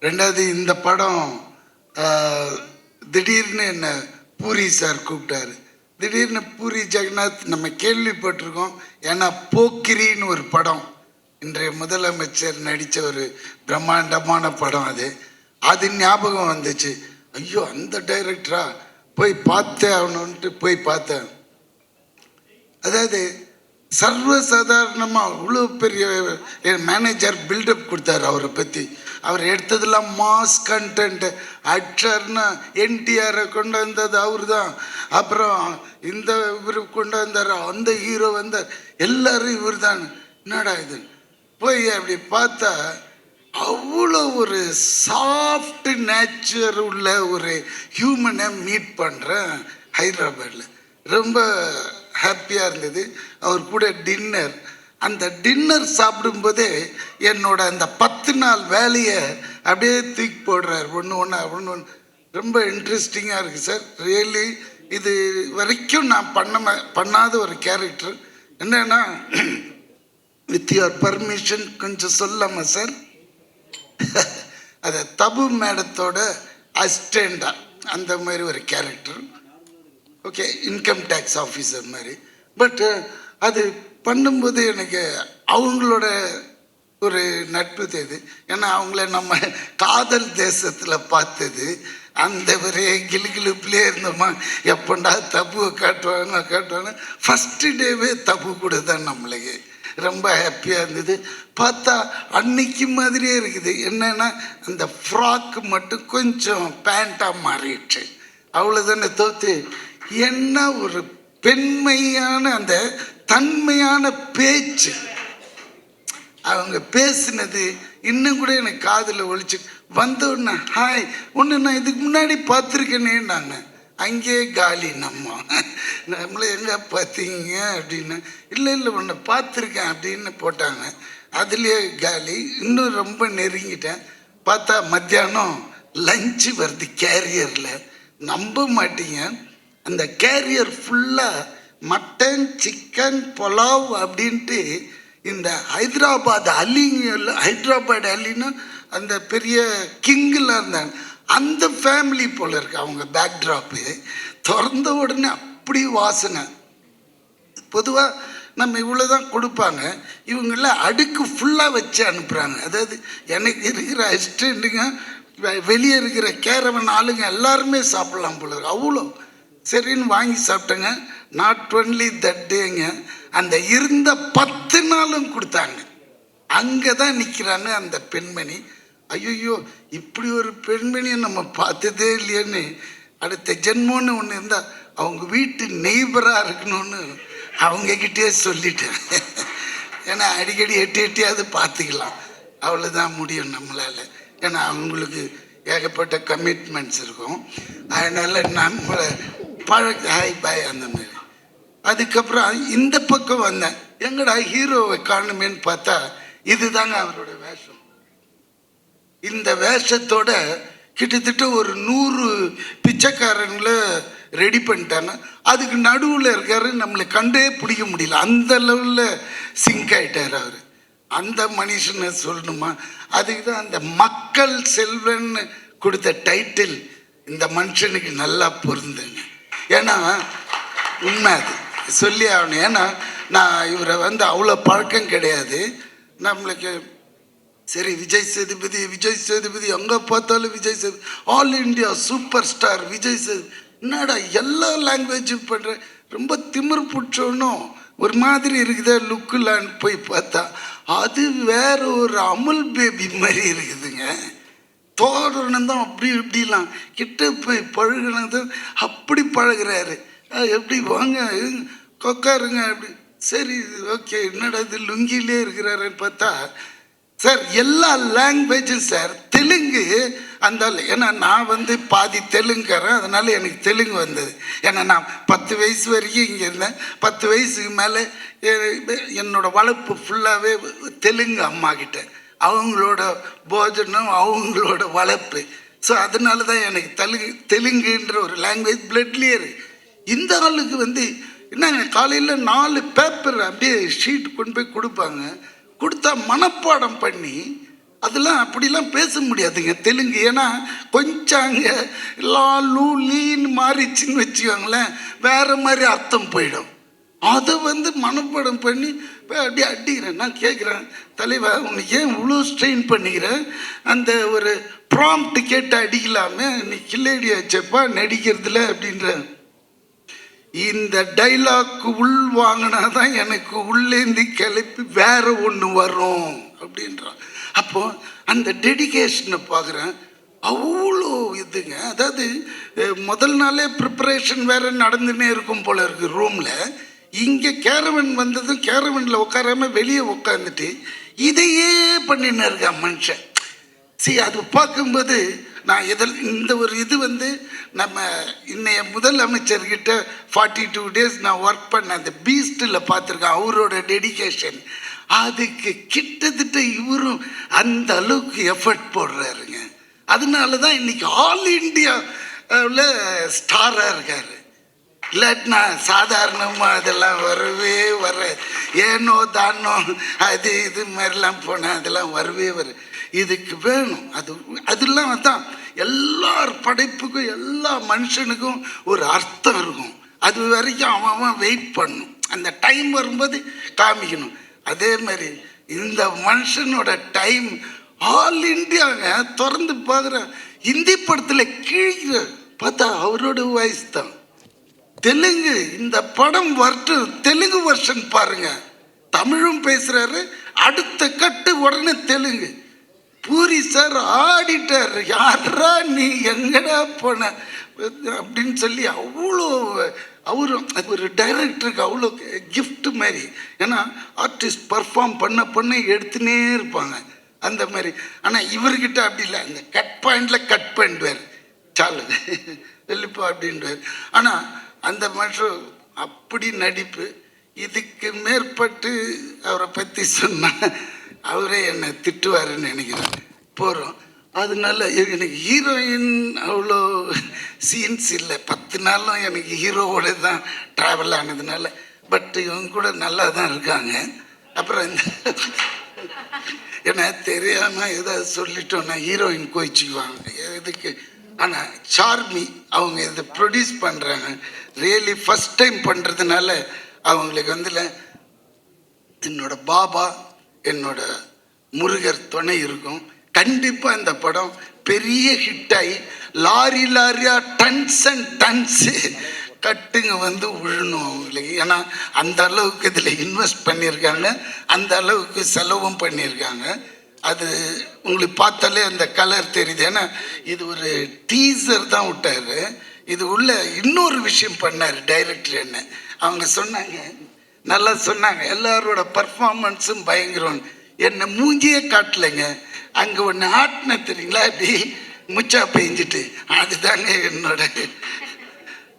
ரெண்டாவது இந்த படம் திடீர்னு என்ன பூரி சார் கூப்பிட்டாரு. திடீர்னு பூரி ஜெகநாத் நம்ம கேள்விப்பட்டிருக்கோம். ஏன்னா போக்கிரின்னு ஒரு படம் இன்றைய முதலமைச்சர் நடித்த ஒரு பிரம்மாண்டமான படம். அது ஞாபகம் வந்துச்சு. ஐயோ அந்த டைரக்டரா, போய் பார்த்தே ஆகணுன்ட்டு போய் பார்த்தேன். அதாவது சர்வசாதாரணமாக அவ்வளோ பெரிய மேனேஜர் பில்டப் கொடுத்தாரு அவரை பற்றி. அவர் எடுத்ததெல்லாம் மாஸ் கண்டென்ட். ஆக்டர்னா என்டிஆரை கொண்டு வந்தது அவர் தான். அப்புறம் இந்த இவர் கொண்டு வந்தார், அந்த ஹீரோ வந்தார், எல்லாரும் இவர் தான். என்னடா இது போய் அப்படி பார்த்தா அவ்வளோ ஒரு சாஃப்ட் நேச்சர் உள்ள ஒரு ஹியூமனை மீட் பண்ணுறேன் ஹைதராபாத்தில். ரொம்ப ஹாப்பியாக இருந்தது. அவர் கூட டின்னர், அந்த டின்னர் சாப்பிடும்போதே என்னோட அந்த 10 நாள் வேலையை அப்படியே தூக்கி போடுறார். ஒன்று ரொம்ப இன்ட்ரெஸ்டிங்காக இருக்குது சார். ரியலி இது வரைக்கும் நான் பண்ணாத ஒரு கேரக்டர். என்னன்னா, வித் யுவர் பர்மிஷன் கொஞ்சம் சொல்லாமா சார்? அது தபு மேடத்தோட அசிஸ்டண்டா அந்த மாதிரி ஒரு character. Okay, income tax officer மாதிரி. பட் அது பண்ணும்போது எனக்கு அவங்களோட ஒரு நட்பு தேது. ஏன்னா அவங்கள நம்ம காதல் தேசத்தில் பார்த்தது. அந்த ஒரே கிளுகிளுப்புலேயே இருந்தோமா, எப்பண்டா தபுவை காட்டுவாங்க. ஃபஸ்ட்டு டேவே தபு கூட தான் நம்மளுக்கு ரொம்ப ஹாப்பியாக இருந்தது. பார்த்தா அன்னைக்கு மாதிரியே இருக்குது. என்னன்னா அந்த ஃப்ராக் மட்டும் கொஞ்சம் பேண்ட்டாக மாறிடுச்சு, அவ்வளோதானே தோத்து. என்ன ஒரு பெண்மையான அந்த தன்மையான பேச்சு, அவங்க பேசினது இன்னும் கூட எனக்கு காதில் ஒழிச்சு வந்தோடனே, ஹாய் ஒன்று நான் இதுக்கு முன்னாடி பார்த்துருக்கேனே. நான் அங்கே காலி நம்மளை எங்கே பார்த்தீங்க அப்படின்னு, இல்லை ஒன்று பார்த்துருக்கேன் அப்படின்னு போட்டாங்க. அதுலேயே காலி. இன்னும் ரொம்ப நெருங்கிட்டேன். பார்த்தா மத்தியானம் லஞ்சு வருது கேரியரில். நம்ப மாட்டீங்க, அந்த கேரியர் ஃபுல்லாக மட்டன், சிக்கன், புலாவ் அப்படின்ட்டு இந்த ஹைதராபாத் அலின்னு அந்த பெரிய கிங்கில் இருந்தாங்க. அந்த ஃபேமிலி போல் இருக்கு அவங்க பேக்ட்ராப்பு. திறந்த உடனே அப்படி வாசனை. பொதுவாக நம்ம இவ்வளோ தான் கொடுப்பாங்க, இவங்கெல்லாம் அடுக்கு ஃபுல்லாக வச்சு அனுப்புகிறாங்க. அதாவது எனக்கு இருக்கிற அசிஸ்டண்ட்டுங்க, வெளியே இருக்கிற கேரவன் ஆளுங்க எல்லாருமே சாப்பிட்லாம் போல இருக்கு. அவ்வளோ சரின்னு வாங்கி சாப்பிட்டேங்க. நாட் ஒன்லி தட் டேங்க, அந்த இருந்த 10 நாளும் கொடுத்தாங்க. அங்கே தான் நிற்கிறாங்க அந்த பெண்மணி. ஐயோ இப்படி ஒரு பெண்மணியை நம்ம பார்த்ததே இல்லையேன்னு, அடுத்த ஜென்மோன்னு ஒன்று இருந்தால் அவங்க வீட்டு நெய்பராக இருக்கணும்னு அவங்கக்கிட்டே சொல்லிட்டேன். ஏன்னா அடிக்கடி எட்டியாவது பார்த்துக்கலாம், அவ்வளோதான் முடியும் நம்மளால். ஏன்னா அவங்களுக்கு ஏகப்பட்ட கமிட்மெண்ட்ஸ் இருக்கும். அதனால் நம்மளை ஹாய் பாய் அந்த மாதிரி. அதுக்கப்புறம் இந்த பக்கம் வந்தேன், எங்கடா ஹீரோவை காணுமேன்னு பார்த்தா இதுதாங்க அவரோட வேஷம். இந்த வேஷத்தோட கிட்டத்தட்ட ஒரு 100 பிச்சைக்காரங்களை ரெடி பண்ணிட்டாங்க. அதுக்கு நடுவில் இருக்காரு, நம்மளை கண்டே பிடிக்க முடியல, அந்த லெவலில் சிங்க் ஆகிட்டார் அவர். அந்த மனுஷனை சொல்லணுமா? அதுக்கு தான் அந்த மக்கள் செல்வன்னு கொடுத்த டைட்டில் இந்த மனுஷனுக்கு நல்லா பொருந்துங்க. ஏன்னா உண்மை அது சொல்லி ஆகணும். ஏன்னா நான் இவரை அவ்வளோ பழக்கம் கிடையாது நம்மளுக்கு. சரி, விஜய் சேதுபதி எங்கே பார்த்தாலும் Vijay Sethupathi, all India super star Vijay Sethupathi. என்னடா எல்லா லாங்குவேஜும் பண்ணுற, ரொம்ப திமிர் பிடிச்சோன்னும் ஒரு மாதிரி இருக்குதா லுக்குலான்னு போய் பார்த்தா அது வேற ஒரு அமுல் பேபி மாதிரி இருக்குதுங்க. தோரணம் தான் அப்படி இப்படிலாம் கிட்ட போய் பழகினது அப்படி பழகிறாரு. எப்படி வாங்க கொக்காருங்க அப்படி. சரி ஓகே, என்னடா இது லுங்கிலே இருக்கிறாருன்னு பார்த்தா சார் எல்லா லாங்குவேஜும் சார். தெலுங்கு அந்த, ஏன்னா நான் பாதி தெலுங்குறேன், அதனால எனக்கு தெலுங்கு வந்தது. ஏன்னா நான் 10 வயசு வரைக்கும் இங்கே இருந்தேன். 10 வயசுக்கு மேலே என்னோட வளர்ப்பு ஃபுல்லாகவே தெலுங்கு அம்மா கிட்ட, அவங்களோட போஜனம் அவங்களோட வளர்ப்பு. ஸோ அதனால தான் எனக்கு தெலுங்குன்ற ஒரு லாங்குவேஜ் பிளட்லேயே இருக்கு. இந்த ஆளுக்கு என்னங்க காலையில் 4 பேப்பர் அப்படியே ஷீட் கொண்டு போய் கொடுப்பாங்க. கொடுத்தா மனப்பாடம் பண்ணி அதெல்லாம் அப்படிலாம் பேச முடியாதுங்க தெலுங்கு. ஏன்னா கொஞ்சம் அங்கே லா லூ லீன்னு மாறிச்சின்னு வச்சுக்கோங்களேன், வேறு மாதிரி அர்த்தம் போயிடும். அதை மனப்பாடம் பண்ணி அப்படியே அடிக்கிறேன். நான் கேட்குறேன், தலைவா உனக்கு ஏன் இவ்வளோ ஸ்ட்ரெயின் பண்ணிக்கிறேன், அந்த ஒரு ப்ராம்ப்ட் கேட்டு அடிக்கலாமே, நீ கில்லேடி வச்சப்பா நடிக்கிறதுல அப்படின்ற. இந்த டைலாக் உள் வாங்கினா தான் எனக்கு உள்ளேந்தி கிளப்பி வேற ஒன்று வரும் அப்படின்றான். அப்போ அந்த டெடிகேஷனை பார்க்குறேன். அவ்வளோ இதுங்க. அதாவது முதல் நாளே ப்ரிப்பரேஷன் வேற நடந்துன்னே இருக்கும் போல இருக்கு ரூமில். இங்கே கேரவன் வந்ததும் கேரவனில் உட்காராம வெளியே உட்காந்துட்டு இதையே பண்ணின்னு இருக்கான் மனுஷன். அது பார்க்கும்போது நான் இந்த ஒரு இது நம்ம இன்னைய முதலமைச்சர்கிட்ட 42 days நான் ஒர்க் பண்ண அந்த பீஸ்டில் பார்த்துருக்கேன். அவரோட டெடிகேஷன் அதுக்கு கிட்டத்தட்ட இவரும் அந்த அளவுக்கு எஃபர்ட் போடுறாருங்க. அதனால தான் இன்னைக்கு ஆல் இண்டியாவில் ஸ்டாராக இருக்காரு. இல்லாட்டினா சாதாரணமாக அதெல்லாம் வரவே வர, ஏனோ தானோ அது இது மாதிரிலாம் போனால் அதெல்லாம் வரவே இதுக்கு வேணும். அதெல்லாம் தான் எல்லார் படைப்புக்கும் எல்லா மனுஷனுக்கும் ஒரு அர்த்தம் இருக்கும். அது வரைக்கும் அவன் வெயிட் பண்ணணும், அந்த டைம் வரும்போது காமிக்கணும். அதே மாதிரி இந்த மனுஷனோட டைம் ஆல் இண்டியாங்க. திறந்து பார்க்குறேன், ஹிந்தி படத்தில் கீழே பார்த்தா அவரோட வாய்ஸ் தான். தெலுங்கு இந்த படம் வரட்டும், தெலுங்கு வெர்ஷன் பாருங்க, தமிழும் பேசுறாரு, அடுத்த கட்டு உடனே தெலுங்கு. பூரி சார் ஆடிட்டார், யாரா நீ எங்கடா போன அப்படின்னு சொல்லி அவ்வளோ அவரும் ஒரு டைரக்டருக்கு அவ்வளோ கிஃப்ட் மாதிரி. ஏன்னா ஆர்டிஸ்ட் பர்ஃபார்ம் பண்ண எடுத்துனே இருப்பாங்க அந்த மாதிரி. ஆனால் இவர்கிட்ட அப்படி இல்லை, அந்த கட் பாயிண்டில் கட் பண்ணிடுவார், சாலு வெளிப்பா அப்படின்வார். ஆனால் அந்த மனுஷன் அப்படி நடிப்பு. இதுக்கு மேற்பட்டு அவரை பற்றி சொன்னால் அவரே என்னை திட்டுவாருன்னு நினைக்கிறேன். போகிறோம். அதனால எனக்கு ஹீரோயின் அவ்வளோ சீன்ஸ் இல்லை. 10 நாளும் எனக்கு ஹீரோவோட தான் ட்ராவல் ஆனதுனால. பட் இவங்க கூட நல்லா தான் இருக்காங்க. அப்புறம் இந்த ஏன்னா தெரியாமல் ஏதாவது சொல்லிட்டோன்னா ஹீரோயின் கோயிச்சுக்குவாங்க எதுக்கு. ஆனால் சார்மி அவங்க இதை ப்ரொடியூஸ் பண்ணுறாங்க, ரியலி ஃபஸ்ட் டைம் பண்ணுறதுனால அவங்களுக்கு என்னோட பாபா என்னோட முருகர் துணை இருக்கும். கண்டிப்பாக இந்த படம் பெரிய ஹிட் ஆகி லாரியா டன்ஸ் அண்ட் டன்ஸு கட்டுங்க விழணும் அவங்களுக்கு. ஏன்னா அந்த அளவுக்கு இதில் இன்வெஸ்ட் பண்ணியிருக்காங்க, அந்த அளவுக்கு செலவும் பண்ணியிருக்காங்க. அது உங்களுக்கு பார்த்தாலே அந்த கலர் தெரியுது. ஏன்னா இது ஒரு டீசர் தான் விட்டார். இது உள்ள இன்னொரு விஷயம் பண்ணார் டைரக்டர். என்ன அவங்க சொன்னாங்க, நல்லா சொன்னாங்க, எல்லாரோட பர்ஃபார்மன்ஸும் பயங்கரம். என்னை மூஞ்சியே காட்டலைங்க, அங்கே ஒன்று ஆட்டின தெரியுங்களா, அப்படி முச்சா பெஞ்சிட்டு, அதுதாங்க என்னோட.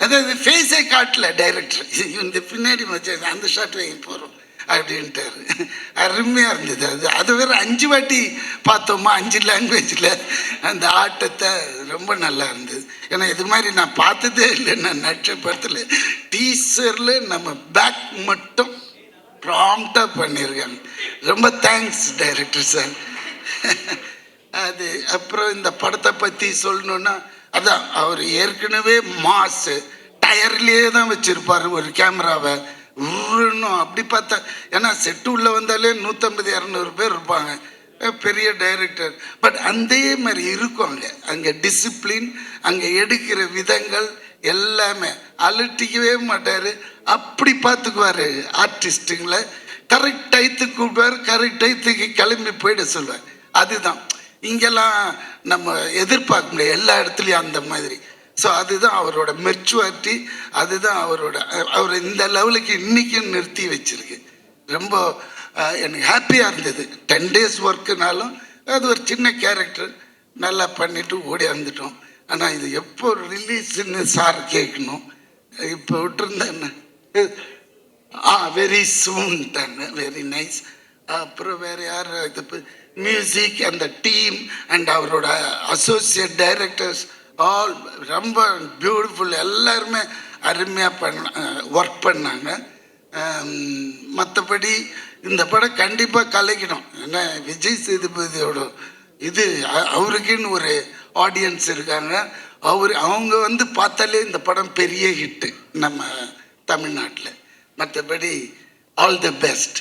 அதாவது ஃபேஸே காட்டல டைரக்டர், இந்த பின்னாடி மச்சா அந்த ஷாட் வாங்கி போகிறோம் அப்படின்ட்டாரு. அருமையாக இருந்தது. அது வேறு 5 வாட்டி பார்த்தோமா, 5 லாங்குவேஜில் அந்த ஆட்டத்தை. ரொம்ப நல்லா இருந்தது. ஏன்னா இது மாதிரி நான் பார்த்ததே இல்லை. நான் நட்சத்திரத்தில் டீசரில் நம்ம பேக் மட்டும் ப்ராம்ப்டாக பண்ணியிருக்காங்க. ரொம்ப தேங்க்ஸ் டைரக்டர் சார். அது அப்புறம் இந்த படத்தை பற்றி சொல்லணுன்னா, அதான் அவர் ஏற்கனவே மாசு டயர்லேயே தான் வச்சுருப்பார் ஒரு கேமராவை. இன்னும் அப்படி பார்த்தா, ஏன்னா செட்டு உள்ளே வந்தாலே 150-200 பேர் இருப்பாங்க, பெரிய டைரக்டர். பட் அதே மாதிரி இருக்கும் அங்கே டிசிப்ளின், அங்கே எடுக்கிற விதங்கள் எல்லாமே. அலட்டிக்கவே மாட்டார், அப்படி பார்த்துக்குவார் ஆர்டிஸ்ட்டுங்களை. கரெக்ட் டயத்துக்கு கூப்பிடுவார், கரெக்ட் டயத்துக்கு கிளம்பி போயிட சொல்லுவார். அதுதான் இங்கெல்லாம் நம்ம எதிர்பார்க்க முடியாது எல்லா இடத்துலையும் அந்த மாதிரி. ஸோ அதுதான் அவரோட மெச்சுவாரிட்டி, அதுதான் அவர் இந்த லெவலுக்கு இன்றைக்கும் நிறுத்தி வச்சிருக்கு. ரொம்ப எனக்கு ஹாப்பியாக இருந்தது. 10 days ஒர்க்குனாலும் அது ஒரு சின்ன கேரக்டர் நல்லா பண்ணிவிட்டு ஓடி வந்துட்டோம். ஆனால் இது எப்போ ரிலீஸ்ன்னு சார் கேட்கணும். இப்போ விட்டுருந்தேன், வெரி சூன் தானே, வெரி நைஸ். அப்புறம் வேறு யார், இது மியூசிக் அந்த டீம் அண்ட் அவரோட அசோசியேட் டைரக்டர்ஸ் ஆல் ரொம்ப பியூட்டிஃபுல். எல்லாருமே அருமையாக ஒர்க் பண்ணாங்க. மற்றபடி இந்த படம் கண்டிப்பாக கலைக்கணும். ஏன்னா விஜய் சேதுபதியோட இது அவருக்குன்னு ஒரு ஆடியன்ஸ் இருக்காங்க. அவங்க வந்து பார்த்தாலே இந்த படம் பெரிய ஹிட்டு நம்ம தமிழ்நாட்டில். மற்றபடி ஆல் தி பெஸ்ட்.